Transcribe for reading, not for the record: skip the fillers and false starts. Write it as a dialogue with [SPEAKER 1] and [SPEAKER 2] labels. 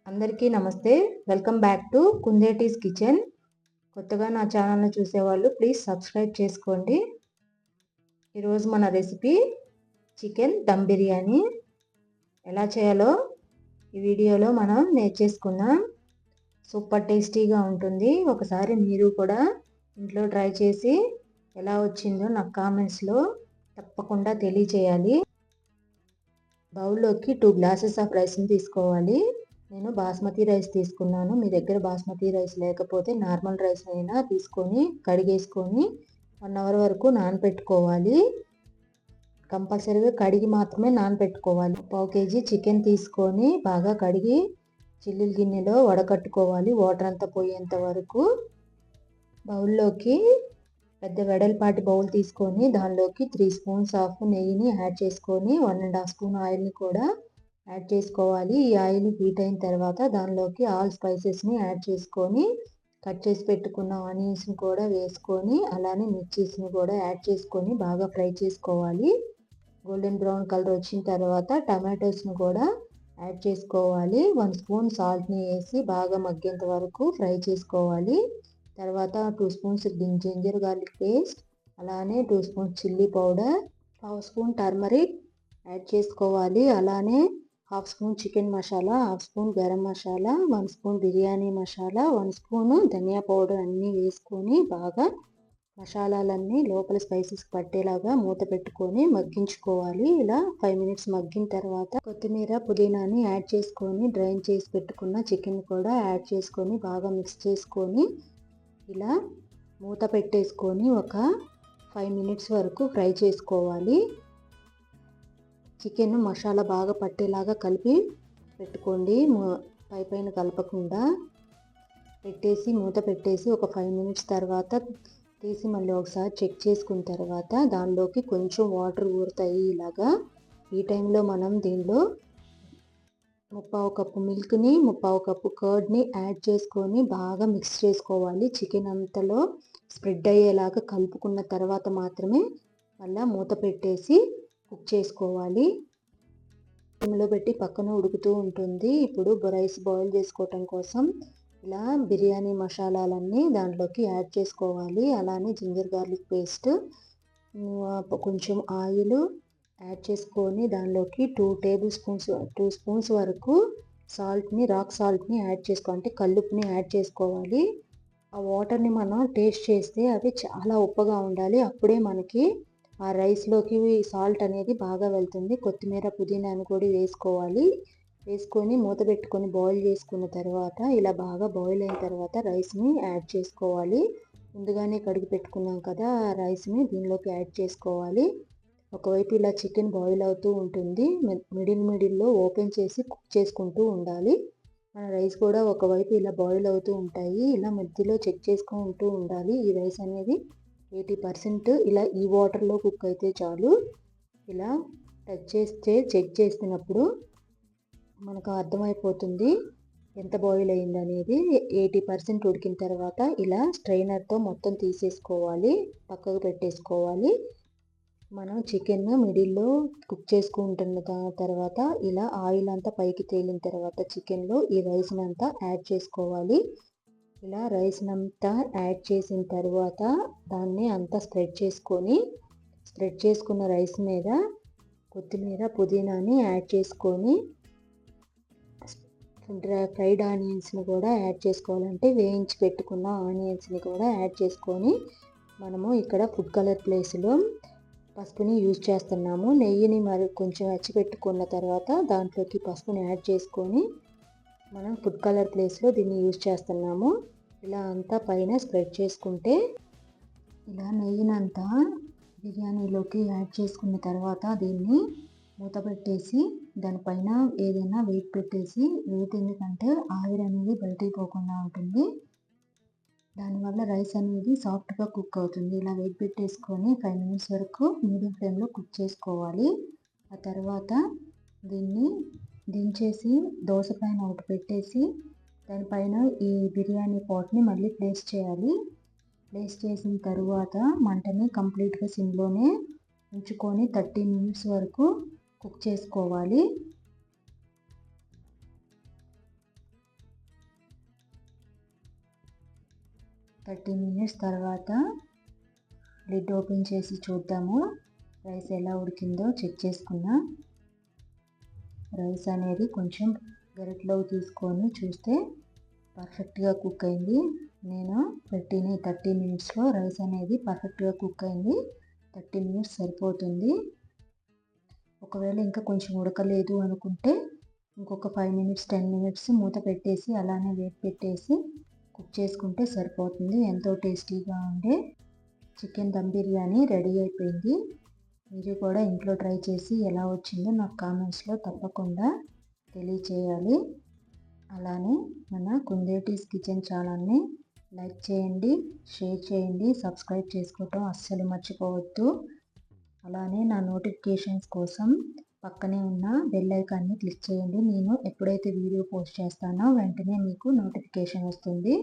[SPEAKER 1] అందరికీ నమస్తే. Welcome back to Kundeti's kitchen. కొత్తగా నా ఛానల్ని చూసేవాళ్ళు ప్లీజ్ సబ్స్క్రైబ్ చేసుకోండి. ఈరోజు మన రెసిపీ చికెన్ దమ్ బిర్యానీ. ఎలా చేయాలో ఈ వీడియోలో మనం నేర్చేసుకుందాం. సూపర్ టేస్టీగా ఉంటుంది. ఒకసారి మీరు కూడా ఇంట్లో ట్రై చేసి ఎలా వచ్చిందో నాకు కామెంట్స్లో తప్పకుండా తెలియచేయాలి. బౌల్లోకి 2 గ్లాసెస్ ఆఫ్ రైస్ని తీసుకోవాలి. నేను బాస్మతి రైస్ తీసుకున్నాను. మీ దగ్గర బాస్మతి రైస్ లేకపోతే నార్మల్ రైస్ అయినా తీసుకొని కడిగేసుకొని 1 అవర్ వరకు నానబెట్టుకోవాలి. కంపల్సరీగా కడిగి మాత్రమే నానబెట్టుకోవాలి. 1/2 కేజీ చికెన్ తీసుకొని బాగా కడిగి చిల్లుల గిన్నెలో వడకట్టుకోవాలి వాటర్ అంతా పోయేంత వరకు. బౌల్లోకి పెద్ద వెడల్పాటి బౌల్ తీసుకొని దానిలోకి 3 స్పూన్స్ ఆఫ్ నెయ్యిని యాడ్ చేసుకొని 1.5 స్పూన్ ఆయిల్ని కూడా యాడ్ చేసుకోవాలి. ఈ ఆయిల్ హీట్ అయిన తర్వాత దానిలోకి ఆల్ స్పైసెస్ని యాడ్ చేసుకొని కట్ చేసి పెట్టుకున్న ఆనియన్స్ని కూడా వేసుకొని అలానే మిర్చీస్ని కూడా యాడ్ చేసుకొని బాగా ఫ్రై చేసుకోవాలి. గోల్డెన్ బ్రౌన్ కలర్ వచ్చిన తర్వాత టమాటోస్ని కూడా యాడ్ చేసుకోవాలి. 1 స్పూన్ సాల్ట్ని వేసి బాగా మగ్గేంత వరకు ఫ్రై చేసుకోవాలి. తర్వాత 2 స్పూన్స్ జింజర్ గార్లిక్ పేస్ట్, అలానే 2 spoons chilli powder, 1/2 spoon turmeric add చేసుకోవాలి. అలానే 1/2 spoon chicken masala, 1/2 spoon garam masala, 1 spoon biryani masala, 1 spoon ధనియా పౌడర్ అన్నీ వేసుకొని బాగా మసాలాలన్నీ లోపల స్పైసెస్ పట్టేలాగా మూత పెట్టుకొని మగ్గించుకోవాలి. ఇలా 5 మినిట్స్ మగ్గిన తర్వాత కొత్తిమీర పుదీనాని యాడ్ చేసుకొని డ్రైన్ చేసి పెట్టుకున్న చికెన్ కూడా యాడ్ చేసుకొని బాగా మిక్స్ చేసుకొని ఇలా మూత పెట్టేసుకొని ఒక 5 మినిట్స్ వరకు ఫ్రై చేసుకోవాలి. చికెన్ మసాలా బాగా పట్టేలాగా కలిపి పెట్టుకోండి. పైన కలపకుండా పెట్టేసి మూత పెట్టేసి ఒక 5 మినిట్స్ తర్వాత తీసి మళ్ళీ ఒకసారి చెక్ చేసుకున్న తర్వాత దానిలోకి కొంచెం వాటర్ ఊరుతాయి. ఇలాగా ఈ టైంలో మనం దీనిలో 1/4 కప్పు మిల్క్ని 1/4 కప్పు కర్డ్ని యాడ్ చేసుకొని బాగా మిక్స్ చేసుకోవాలి. చికెన్ అంతలో స్ప్రెడ్ అయ్యేలాగా కలుపుకున్న తర్వాత మాత్రమే మళ్ళీ మూత పెట్టేసి కుక్ చేసుకోవాలి. సిమ్లో పెట్టి పక్కన ఉడుకుతూ ఉంటుంది. ఇప్పుడు రైస్ బాయిల్ చేసుకోవటం కోసం ఇలా బిర్యానీ మసాలాలన్నీ దాంట్లోకి యాడ్ చేసుకోవాలి. అలానే జింజర్ గార్లిక్ పేస్ట్, కొంచెం ఆయిల్ యాడ్ చేసుకొని దానిలోకి 2 స్పూన్స్ వరకు సాల్ట్ని రాక్ సాల్ట్ని యాడ్ అంటే కల్లుప్పుని యాడ్ చేసుకోవాలి. ఆ వాటర్ని మనం టేస్ట్ చేస్తే అవి చాలా ఉప్పగా ఉండాలి. అప్పుడే మనకి ఆ రైస్లోకి సాల్ట్ అనేది బాగా వెళ్తుంది. కొత్తిమీర పుదీనాను కూడా వేసుకోవాలి. వేసుకొని మూత పెట్టుకొని బాయిల్ చేసుకున్న తర్వాత ఇలా బాగా బాయిల్ అయిన తర్వాత రైస్ని యాడ్ చేసుకోవాలి. ముందుగానే కడిగి పెట్టుకున్నాం కదా ఆ రైస్ని దీనిలోకి యాడ్ చేసుకోవాలి. ఒకవైపు ఇలా చికెన్ బాయిల్ అవుతూ ఉంటుంది. మిడిల్లో ఓపెన్ చేసి కుక్ చేసుకుంటూ ఉండాలి. మన రైస్ కూడా ఒకవైపు ఇలా బాయిల్ అవుతూ ఉంటాయి. ఇలా మధ్యలో చెక్ చేసుకుంటూ ఉండాలి. ఈ రైస్ అనేది 80% ఇలా ఈ వాటర్లో కుక్ అయితే చాలు. ఇలా చెక్ చేసినప్పుడు మనకు అర్థమైపోతుంది ఎంత బాయిల్ అయింది అనేది. 80% ఉడికిన తర్వాత ఇలా స్ట్రైనర్తో మొత్తం తీసేసుకోవాలి, పక్కకు పెట్టేసుకోవాలి. మనం చికెన్ మిడిల్లో కుక్ చేసుకుంటున్న తర్వాత ఇలా ఆయిల్ అంతా పైకి తేలిన తర్వాత చికెన్లో ఈ రైస్ని అంతా యాడ్ చేసుకోవాలి. ఇలా రైస్ని అంతా యాడ్ చేసిన తర్వాత దాన్ని అంతా స్ప్రెడ్ చేసుకున్న రైస్ మీద కొత్తిమీర పుదీనాని యాడ్ చేసుకొని ఫ్రైడ్ ఆనియన్స్ని కూడా యాడ్ చేసుకోవాలంటే వేయించి పెట్టుకున్న ఆనియన్స్ని కూడా యాడ్ చేసుకొని మనము ఇక్కడ ఫుడ్ కలర్ ప్లేస్లో పసుపుని యూజ్ చేస్తున్నాము. నెయ్యిని మరి కొంచెం పెట్టుకున్న తర్వాత దాంట్లోకి పసుపుని యాడ్ చేసుకొని మనం ఫుడ్ కలర్ ప్లేస్లో దీన్ని యూజ్ చేస్తున్నాము. ఇలా అంతా పైన స్ప్రెడ్ చేసుకుంటే ఇలా నెయ్యినంతా బిర్యానీలోకి యాడ్ చేసుకున్న తర్వాత దీన్ని మూత పెట్టేసి దానిపైన ఏదైనా వెయిట్ పెట్టేసి ఎందుకంటే ఆవిరి అనేది బయటికి పోకుండా ఉంటుంది. దానివల్ల రైస్ అనేది సాఫ్ట్గా కుక్ అవుతుంది. ఇలా వెయిట్ పెట్టేసుకొని 5 మినిట్స్ వరకు మీడియం ఫ్లేమ్లో కుక్ చేసుకోవాలి. ఆ తర్వాత దీన్ని దించేసి దోశ పైన ఒకటి పెట్టేసి దానిపైన ఈ బిర్యానీ పాట్ని మళ్ళీ ప్లేస్ చేయాలి. ప్లేస్ చేసిన తర్వాత మంటని కంప్లీట్గా సిమ్లోనే ఉంచుకొని 30 మినిట్స్ వరకు కుక్ చేసుకోవాలి. 30 మినిట్స్ తర్వాత లిడ్ ఓపెన్ చేసి చూద్దాము. రైస్ ఎలా ఉడికిందో చెక్ చేసుకున్నా. రైస్ అనేది కొంచెం గరిటెలోకి తీసుకొని చూస్తే పర్ఫెక్ట్గా కుక్ అయింది. నేను పెట్టిన 30 మినిట్స్లో రైస్ అనేది పర్ఫెక్ట్గా కుక్ అయింది. 30 మినిట్స్ సరిపోతుంది. ఒకవేళ ఇంకా కొంచెం ఉడకలేదు అనుకుంటే ఇంకొక 5 మినిట్స్ 10 మినిట్స్ మూత పెట్టేసి అలానే వేడి పెట్టేసి కుక్ చేసుకుంటే సరిపోతుంది. ఎంతో టేస్టీగా ఉండే చికెన్ దమ్ బిర్యానీ రెడీ అయిపోయింది. మీరు కూడా ఇంట్లో ట్రై చేసి ఎలా వచ్చిందో నాకు కామెంట్స్లో తప్పకుండా తెలియచేయాలి. అలానే మన కుందేటీస్ కిచెన్ ఛానల్ని లైక్ చేయండి, షేర్ చేయండి, సబ్స్క్రైబ్ చేసుకోవటం అస్సలు మర్చిపోవద్దు. అలానే నా నోటిఫికేషన్స్ కోసం పక్కనే ఉన్న బెల్ ఐకాన్ని క్లిక్ చేయండి. నేను ఎప్పుడైతే వీడియో పోస్ట్ చేస్తానో వెంటనే మీకు నోటిఫికేషన్ వస్తుంది.